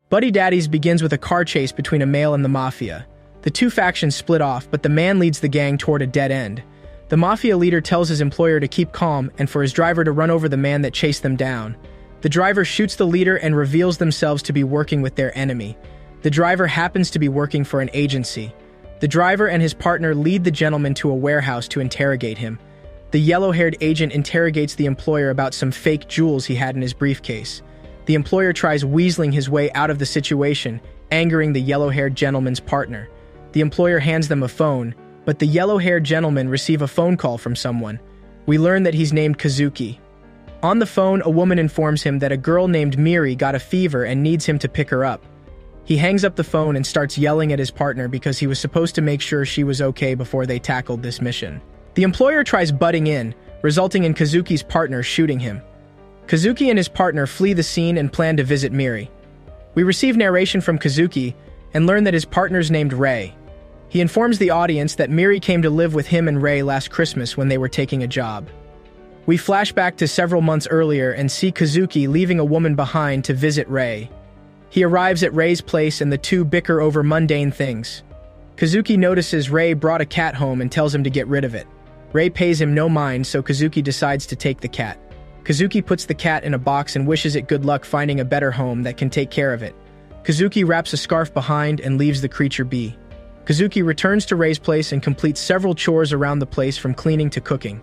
Buddy Daddies begins with a car chase between a male and the mafia. The two factions split off, but the man leads the gang toward a dead end. The mafia leader tells his employer to keep calm and for his driver to run over the man that chased them down. The driver shoots the leader and reveals themselves to be working with their enemy. The driver happens to be working for an agency. The driver and his partner lead the gentleman to a warehouse to interrogate him. The yellow-haired agent interrogates the employer about some fake jewels he had in his briefcase. The employer tries weaseling his way out of the situation, angering the yellow-haired gentleman's partner. The employer hands them a phone, but the yellow-haired gentleman receives a phone call from someone. We learn that he's named Kazuki. On the phone, a woman informs him that a girl named Miri got a fever and needs him to pick her up. He hangs up the phone and starts yelling at his partner because he was supposed to make sure she was okay before they tackled this mission. The employer tries butting in, resulting in Kazuki's partner shooting him. Kazuki and his partner flee the scene and plan to visit Miri. We receive narration from Kazuki and learn that his partner's named Rei. He informs the audience that Miri came to live with him and Rei last Christmas when they were taking a job. We flash back to several months earlier and see Kazuki leaving a woman behind to visit Rei. He arrives at Rei's place and the two bicker over mundane things. Kazuki notices Rei brought a cat home and tells him to get rid of it. Rei pays him no mind, so Kazuki decides to take the cat. Kazuki puts the cat in a box and wishes it good luck finding a better home that can take care of it. Kazuki wraps a scarf behind and leaves the creature be. Kazuki returns to Rei's place and completes several chores around the place from cleaning to cooking.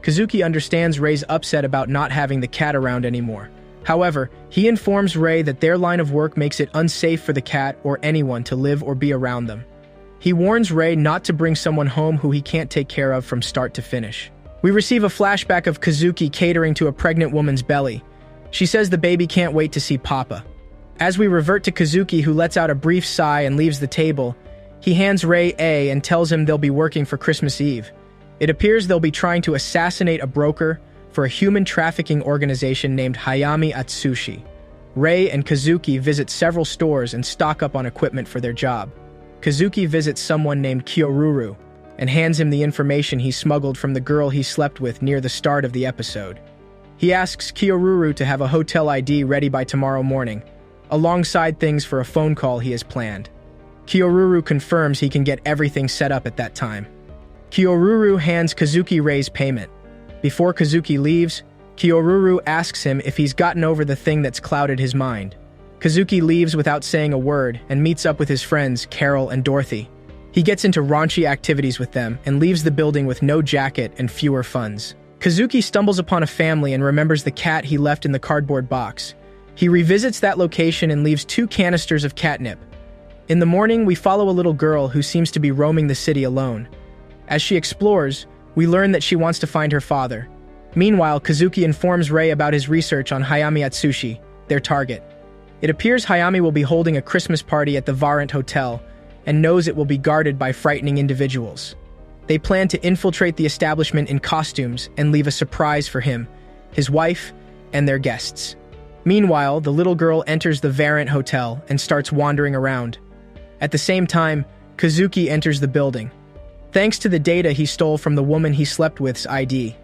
Kazuki understands Rei's upset about not having the cat around anymore. However, he informs Rei that their line of work makes it unsafe for the cat or anyone to live or be around them. He warns Rei not to bring someone home who he can't take care of from start to finish. We receive a flashback of Kazuki catering to a pregnant woman's belly. She says the baby can't wait to see Papa. As we revert to Kazuki, who lets out a brief sigh and leaves the table, he hands Rei A and tells him they'll be working for Christmas Eve. It appears they'll be trying to assassinate a broker for a human trafficking organization named Hayami Atsushi. Rei and Kazuki visit several stores and stock up on equipment for their job. Kazuki visits someone named Kyoruru and hands him the information he smuggled from the girl he slept with near the start of the episode. He asks Kyoruru to have a hotel ID ready by tomorrow morning, alongside things for a phone call he has planned. Kyoruru confirms he can get everything set up at that time. Kyoruru hands Kazuki Rei's payment. Before Kazuki leaves, Kyoruru asks him if he's gotten over the thing that's clouded his mind. Kazuki leaves without saying a word and meets up with his friends Carol and Dorothy. He gets into raunchy activities with them and leaves the building with no jacket and fewer funds. Kazuki stumbles upon a family and remembers the cat he left in the cardboard box. He revisits that location and leaves 2 canisters of catnip. In the morning, we follow a little girl who seems to be roaming the city alone. As she explores, we learn that she wants to find her father. Meanwhile, Kazuki informs Rei about his research on Hayami Atsushi, their target. It appears Hayami will be holding a Christmas party at the Varent Hotel and knows it will be guarded by frightening individuals. They plan to infiltrate the establishment in costumes and leave a surprise for him, his wife, and their guests. Meanwhile, the little girl enters the Varent Hotel and starts wandering around. At the same time, Kazuki enters the building. Thanks to the data he stole from the woman he slept with's ID,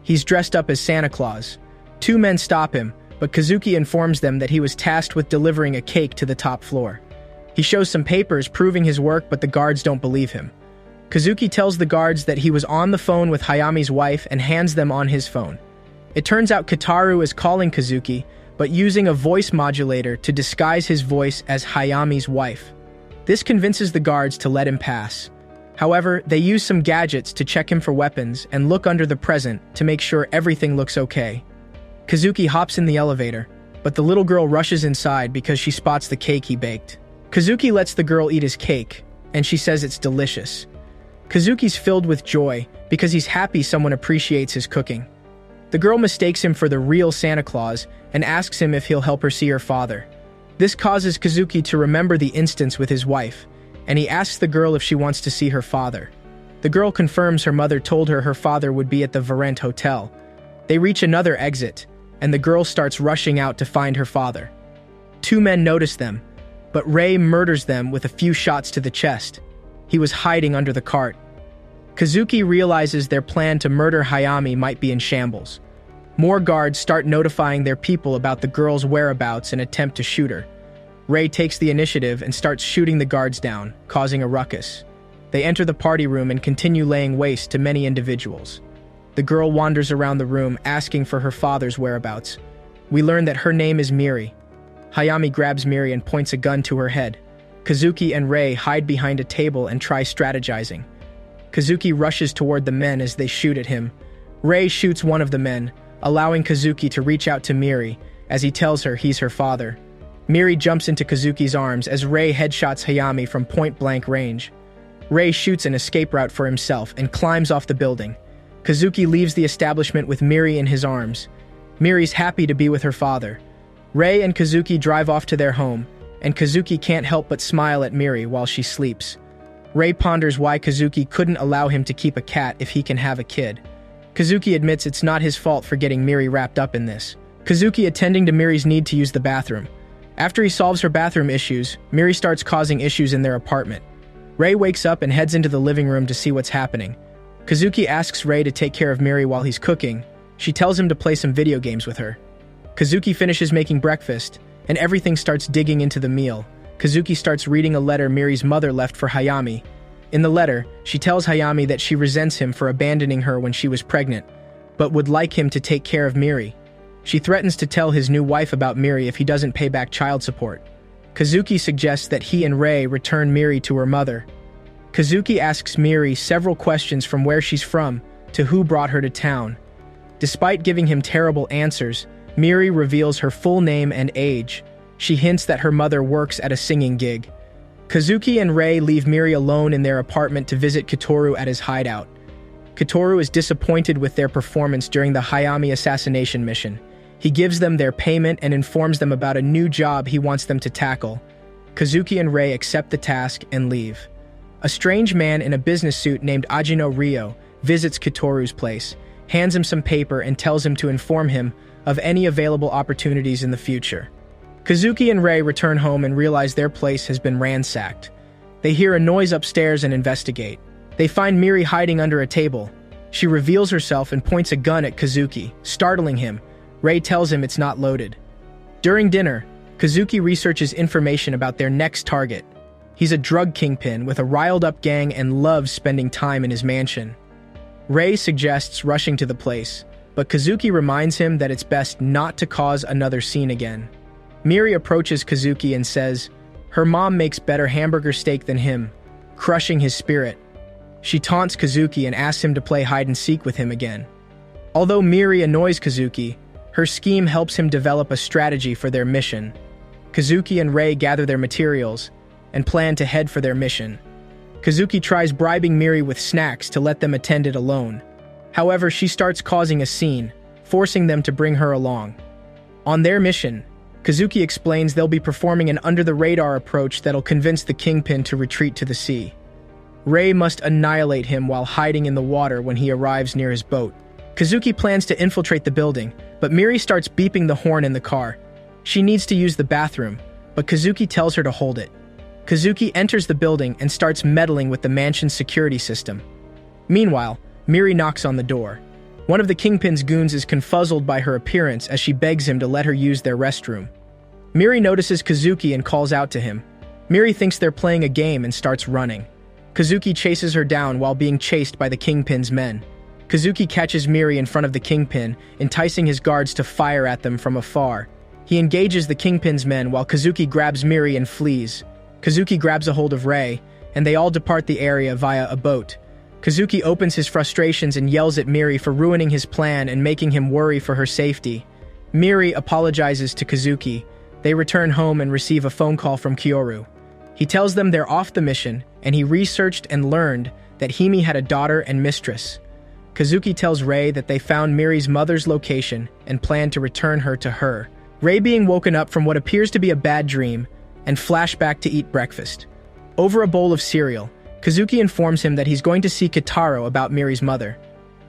he's dressed up as Santa Claus. 2 men stop him, but Kazuki informs them that he was tasked with delivering a cake to the top floor. He shows some papers proving his work, but the guards don't believe him. Kazuki tells the guards that he was on the phone with Hayami's wife and hands them on his phone. It turns out Kitaru is calling Kazuki, but using a voice modulator to disguise his voice as Hayami's wife. This convinces the guards to let him pass. However, they use some gadgets to check him for weapons and look under the present to make sure everything looks okay. Kazuki hops in the elevator, but the little girl rushes inside because she spots the cake he baked. Kazuki lets the girl eat his cake, and she says it's delicious. Kazuki's filled with joy because he's happy someone appreciates his cooking. The girl mistakes him for the real Santa Claus and asks him if he'll help her see her father. This causes Kazuki to remember the instance with his wife, and he asks the girl if she wants to see her father. The girl confirms her mother told her her father would be at the Varent Hotel. They reach another exit, and the girl starts rushing out to find her father. 2 men notice them, but Rei murders them with a few shots to the chest. He was hiding under the cart. Kazuki realizes their plan to murder Hayami might be in shambles. More guards start notifying their people about the girl's whereabouts and attempt to shoot her. Rei takes the initiative and starts shooting the guards down, causing a ruckus. They enter the party room and continue laying waste to many individuals. The girl wanders around the room asking for her father's whereabouts. We learn that her name is Miri. Hayami grabs Miri and points a gun to her head. Kazuki and Rei hide behind a table and try strategizing. Kazuki rushes toward the men as they shoot at him. Rei shoots one of the men, allowing Kazuki to reach out to Miri as he tells her he's her father. Miri jumps into Kazuki's arms as Rei headshots Hayami from point-blank range. Rei shoots an escape route for himself and climbs off the building. Kazuki leaves the establishment with Miri in his arms. Miri's happy to be with her father. Rei and Kazuki drive off to their home, and Kazuki can't help but smile at Miri while she sleeps. Rei ponders why Kazuki couldn't allow him to keep a cat if he can have a kid. Kazuki admits it's not his fault for getting Miri wrapped up in this. Kazuki attending to Miri's need to use the bathroom. After he solves her bathroom issues, Miri starts causing issues in their apartment. Rei wakes up and heads into the living room to see what's happening. Kazuki asks Rei to take care of Miri while he's cooking. She tells him to play some video games with her. Kazuki finishes making breakfast, and everything starts digging into the meal. Kazuki starts reading a letter Miri's mother left for Hayami. In the letter, she tells Hayami that she resents him for abandoning her when she was pregnant, but would like him to take care of Miri. She threatens to tell his new wife about Miri if he doesn't pay back child support. Kazuki suggests that he and Rei return Miri to her mother. Kazuki asks Miri several questions from where she's from to who brought her to town. Despite giving him terrible answers, Miri reveals her full name and age. She hints that her mother works at a singing gig. Kazuki and Rei leave Miri alone in their apartment to visit Kitoru at his hideout. Kitoru is disappointed with their performance during the Hayami assassination mission. He gives them their payment and informs them about a new job he wants them to tackle. Kazuki and Rei accept the task and leave. A strange man in a business suit named Ajino Ryo visits Kitoru's place, hands him some paper and tells him to inform him of any available opportunities in the future. Kazuki and Rei return home and realize their place has been ransacked. They hear a noise upstairs and investigate. They find Miri hiding under a table. She reveals herself and points a gun at Kazuki, startling him. Rei tells him it's not loaded. During dinner, Kazuki researches information about their next target. He's a drug kingpin with a riled-up gang and loves spending time in his mansion. Rei suggests rushing to the place, but Kazuki reminds him that it's best not to cause another scene again. Miri approaches Kazuki and says, her mom makes better hamburger steak than him, crushing his spirit. She taunts Kazuki and asks him to play hide-and-seek with him again. Although Miri annoys Kazuki, her scheme helps him develop a strategy for their mission. Kazuki and Rei gather their materials and plan to head for their mission. Kazuki tries bribing Miri with snacks to let them attend it alone. However, she starts causing a scene, forcing them to bring her along. On their mission, Kazuki explains they'll be performing an under-the-radar approach that'll convince the Kingpin to retreat to the sea. Rei must annihilate him while hiding in the water when he arrives near his boat. Kazuki plans to infiltrate the building, but Miri starts beeping the horn in the car. She needs to use the bathroom, but Kazuki tells her to hold it. Kazuki enters the building and starts meddling with the mansion's security system. Meanwhile, Miri knocks on the door. One of the Kingpin's goons is confuzzled by her appearance as she begs him to let her use their restroom. Miri notices Kazuki and calls out to him. Miri thinks they're playing a game and starts running. Kazuki chases her down while being chased by the Kingpin's men. Kazuki catches Miri in front of the Kingpin, enticing his guards to fire at them from afar. He engages the Kingpin's men while Kazuki grabs Miri and flees. Kazuki grabs a hold of Rei, and they all depart the area via a boat. Kazuki opens his frustrations and yells at Miri for ruining his plan and making him worry for her safety. Miri apologizes to Kazuki. They return home and receive a phone call from Kyoru. He tells them they're off the mission, and he researched and learned that Hime had a daughter and mistress. Kazuki tells Rei that they found Miri's mother's location and plan to return her to her. Rei being woken up from what appears to be a bad dream and flashback to eat breakfast. Over a bowl of cereal, Kazuki informs him that he's going to see Kitaro about Miri's mother.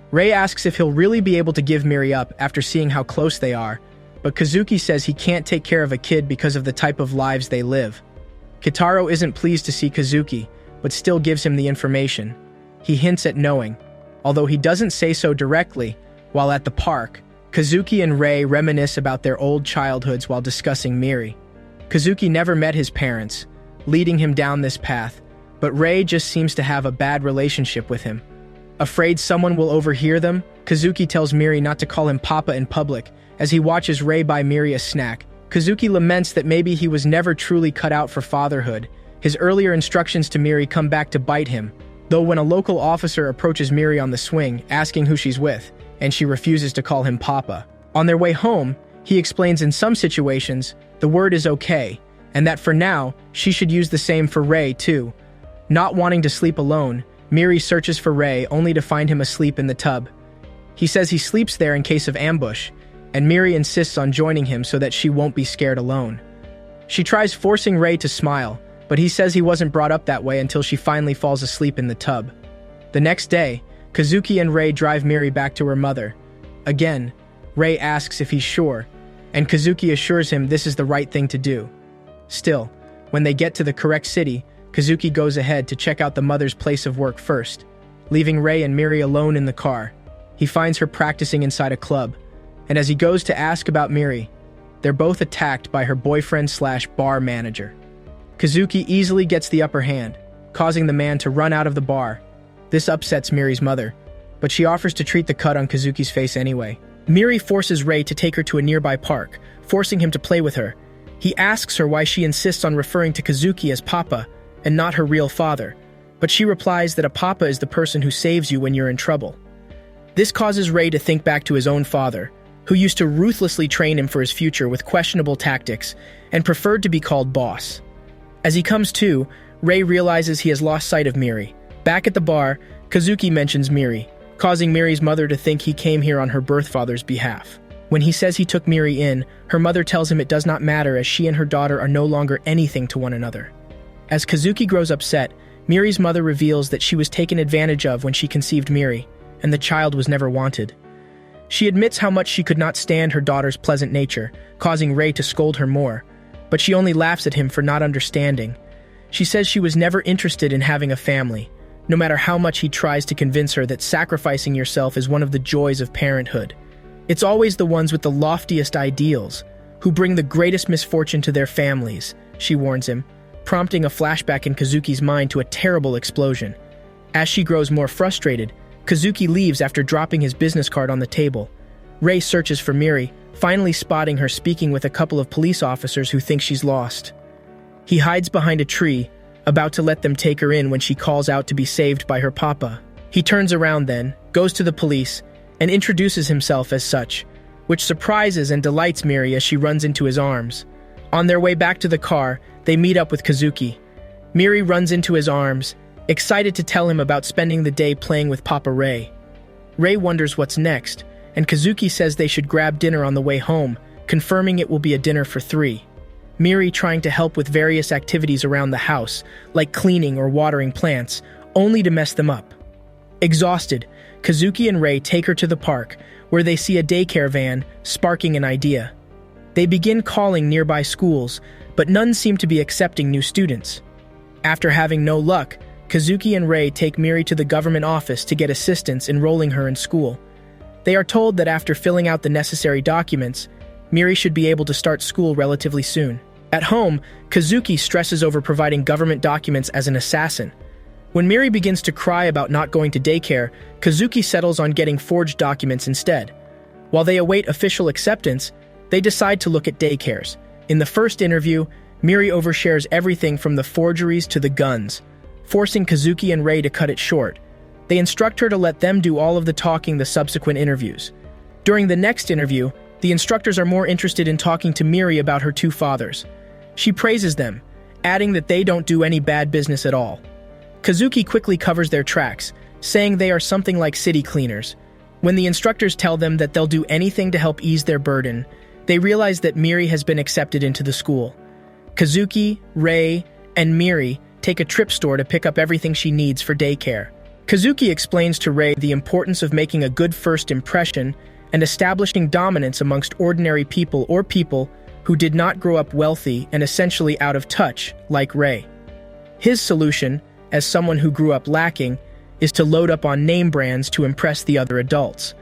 Rei asks if he'll really be able to give Miri up after seeing how close they are, but Kazuki says he can't take care of a kid because of the type of lives they live. Kitaro isn't pleased to see Kazuki, but still gives him the information. He hints at knowing, although he doesn't say so directly. While at the park, Kazuki and Rei reminisce about their old childhoods while discussing Miri. Kazuki never met his parents, leading him down this path, but Rei just seems to have a bad relationship with him. Afraid someone will overhear them, Kazuki tells Miri not to call him Papa in public as he watches Rei buy Miri a snack. Kazuki laments that maybe he was never truly cut out for fatherhood. His earlier instructions to Miri come back to bite him, though when a local officer approaches Miri on the swing, asking who she's with, and she refuses to call him Papa. On their way home, he explains in some situations, the word is okay, and that for now, she should use the same for Rei too. Not wanting to sleep alone, Miri searches for Rei only to find him asleep in the tub. He says he sleeps there in case of ambush, and Miri insists on joining him so that she won't be scared alone. She tries forcing Rei to smile, but he says he wasn't brought up that way until she finally falls asleep in the tub. The next day, Kazuki and Rei drive Miri back to her mother. Again, Rei asks if he's sure, and Kazuki assures him this is the right thing to do. Still, when they get to the correct city, Kazuki goes ahead to check out the mother's place of work first, leaving Rei and Miri alone in the car. He finds her practicing inside a club, and as he goes to ask about Miri, they're both attacked by her boyfriend/bar manager. Kazuki easily gets the upper hand, causing the man to run out of the bar. This upsets Miri's mother, but she offers to treat the cut on Kazuki's face anyway. Miri forces Rei to take her to a nearby park, forcing him to play with her. He asks her why she insists on referring to Kazuki as Papa and not her real father, but she replies that a Papa is the person who saves you when you're in trouble. This causes Rei to think back to his own father, who used to ruthlessly train him for his future with questionable tactics and preferred to be called boss. As he comes to, Rei realizes he has lost sight of Miri. Back at the bar, Kazuki mentions Miri, causing Miri's mother to think he came here on her birth father's behalf. When he says he took Miri in, her mother tells him it does not matter as she and her daughter are no longer anything to one another. As Kazuki grows upset, Miri's mother reveals that she was taken advantage of when she conceived Miri, and the child was never wanted. She admits how much she could not stand her daughter's pleasant nature, causing Rei to scold her more, but she only laughs at him for not understanding. She says she was never interested in having a family, no matter how much he tries to convince her that sacrificing yourself is one of the joys of parenthood. It's always the ones with the loftiest ideals who bring the greatest misfortune to their families, she warns him, prompting a flashback in Kazuki's mind to a terrible explosion. As she grows more frustrated, Kazuki leaves after dropping his business card on the table. Rei searches for Miri, finally spotting her speaking with a couple of police officers who think she's lost. He hides behind a tree, about to let them take her in when she calls out to be saved by her papa. He turns around then, goes to the police, and introduces himself as such, which surprises and delights Miri as she runs into his arms. On their way back to the car, they meet up with Kazuki. Miri runs into his arms, excited to tell him about spending the day playing with Papa Rei. Rei wonders what's next, and Kazuki says they should grab dinner on the way home, confirming it will be a dinner for 3. Miri trying to help with various activities around the house, like cleaning or watering plants, only to mess them up. Exhausted, Kazuki and Rei take her to the park, where they see a daycare van, sparking an idea. They begin calling nearby schools, but none seem to be accepting new students. After having no luck, Kazuki and Rei take Miri to the government office to get assistance enrolling her in school. They are told that after filling out the necessary documents, Miri should be able to start school relatively soon. At home, Kazuki stresses over providing government documents as an assassin. When Miri begins to cry about not going to daycare, Kazuki settles on getting forged documents instead. While they await official acceptance, they decide to look at daycares. In the first interview, Miri overshares everything from the forgeries to the guns, forcing Kazuki and Rei to cut it short. They instruct her to let them do all of the talking the subsequent interviews. During the next interview, the instructors are more interested in talking to Miri about her 2 fathers. She praises them, adding that they don't do any bad business at all. Kazuki quickly covers their tracks, saying they are something like city cleaners. When the instructors tell them that they'll do anything to help ease their burden, they realize that Miri has been accepted into the school. Kazuki, Rei, and Miri take a trip store to pick up everything she needs for daycare. Kazuki explains to Rei the importance of making a good first impression and establishing dominance amongst ordinary people or people who did not grow up wealthy and essentially out of touch, like Rei. His solution, as someone who grew up lacking, is to load up on name brands to impress the other adults.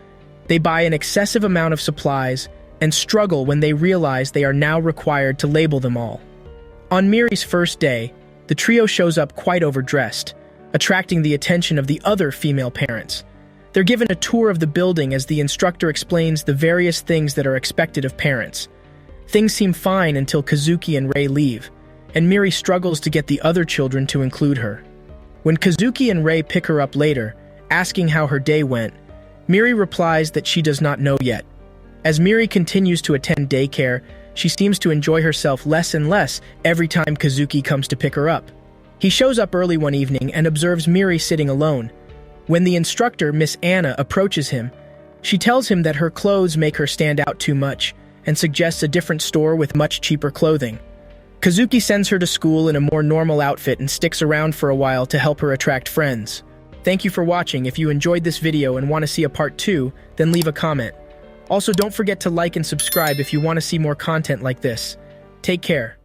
They buy an excessive amount of supplies and struggle when they realize they are now required to label them all. On Miri's first day, the trio shows up quite overdressed, attracting the attention of the other female parents. They're given a tour of the building as the instructor explains the various things that are expected of parents. Things seem fine until Kazuki and Rei leave, and Miri struggles to get the other children to include her. When Kazuki and Rei pick her up later, asking how her day went, Miri replies that she does not know yet. As Miri continues to attend daycare, she seems to enjoy herself less and less every time Kazuki comes to pick her up. He shows up early one evening and observes Miri sitting alone. When the instructor, Miss Anna, approaches him, she tells him that her clothes make her stand out too much and suggests a different store with much cheaper clothing. Kazuki sends her to school in a more normal outfit and sticks around for a while to help her attract friends. Thank you for watching. If you enjoyed this video and want to see a part 2, then leave a comment. Also, don't forget to like and subscribe if you want to see more content like this. Take care.